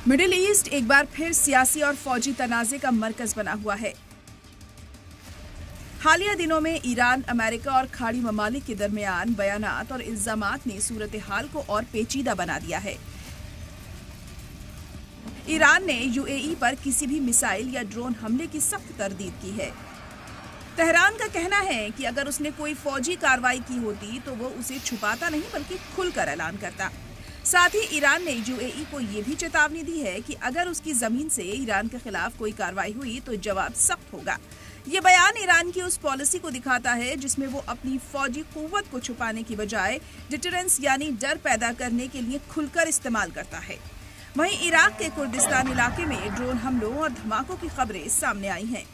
Middle east एक बार फिर सियासी और फौजी तनाज़े का मरकज बना हुआ है। हालिया दिनों में ईरान, अमेरिका और खाड़ी ममालिक के दरमियान बयानात और इल्जामात ने सूरत हाल को और पेचीदा बना दिया है। ईरान ने यूएई पर किसी भी मिसाइल या ड्रोन हमले की सख्त तरदीद की है। तेहरान का कहना है कि अगर उसने कोई फौजी कार्रवाई की होती तो वो उसे छुपाता नहीं बल्कि खुलकर ऐलान करता। साथ ही ईरान ने यूएई को ये भी चेतावनी दी है कि अगर उसकी जमीन से ईरान के खिलाफ कोई कार्रवाई हुई तो जवाब सख्त होगा। ये बयान ईरान की उस पॉलिसी को दिखाता है जिसमें वो अपनी फौजी कुव्वत को छुपाने की बजाय डिटरेंस यानी डर पैदा करने के लिए खुलकर इस्तेमाल करता है। वहीं इराक के कुर्दिस्तान इलाके में ड्रोन हमलों और धमाकों की खबरें सामने आई हैं।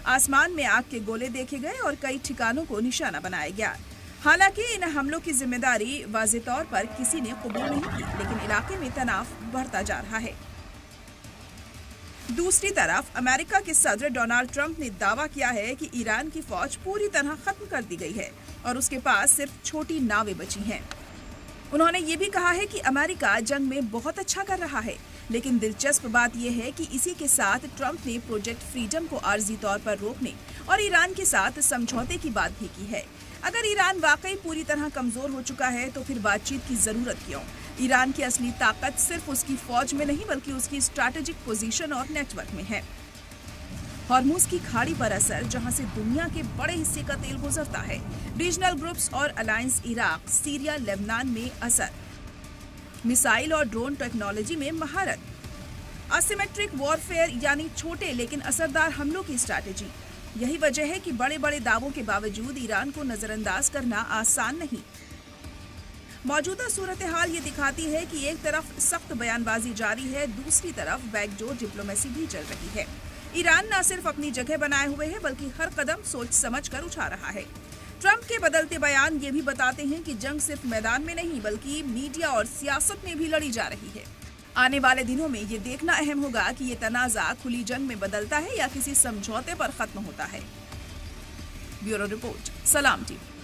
आसमान में आग के गोले देखे गए और कई ठिकानों को निशाना बनाया गया। हालांकि इन हमलों की जिम्मेदारी वाज़ेह तौर पर किसी ने कबूल नहीं की, लेकिन इलाके में तनाव बढ़ता जा रहा है। दूसरी तरफ अमेरिका के सदर डोनाल्ड ट्रंप ने दावा किया है कि ईरान की फौज पूरी तरह खत्म कर दी गई है और उसके पास सिर्फ छोटी नावें बची हैं। उन्होंने ये भी कहा है कि अमेरिका जंग में बहुत अच्छा कर रहा है, लेकिन दिलचस्प बात यह है कि इसी के साथ ट्रंप ने प्रोजेक्ट फ्रीडम को आर्जी तौर पर रोकने और ईरान के साथ समझौते की बात भी की है। अगर ईरान वाकई पूरी तरह कमजोर हो चुका है तो फिर बातचीत की जरूरत क्यों? ईरान की असली ताकत सिर्फ उसकी फौज में नहीं बल्कि उसकी स्ट्रैटेजिक पोजीशन और नेटवर्क में है। हॉर्मुज की खाड़ी पर असर, जहां से दुनिया के बड़े हिस्से का तेल गुजरता है। रीजनल ग्रुप्स और अलायंस इराक, सीरिया, लेबनान में असर। मिसाइल और ड्रोन टेक्नोलॉजी में महारत। असिमेट्रिक वॉरफेयर यानी छोटे लेकिन असरदार हमलों की स्ट्रैटेजी। यही वजह है कि बड़े बड़े दावों के बावजूद ईरान को नजरअंदाज करना आसान नहीं। मौजूदा सूरत हाल ये दिखाती है कि एक तरफ सख्त बयानबाजी जारी है, दूसरी तरफ बैकडोर डिप्लोमेसी भी चल रही है। ईरान न सिर्फ अपनी जगह बनाए हुए है बल्कि हर कदम सोच समझ कर उठा रहा है। ट्रंप के बदलते बयान ये भी बताते हैं कि जंग सिर्फ मैदान में नहीं बल्कि मीडिया और सियासत में भी लड़ी जा रही है। आने वाले दिनों में ये देखना अहम होगा कि ये तनाज़ा खुली जंग में बदलता है या किसी समझौते पर खत्म होता है। ब्यूरो रिपोर्ट, सलाम टीवी।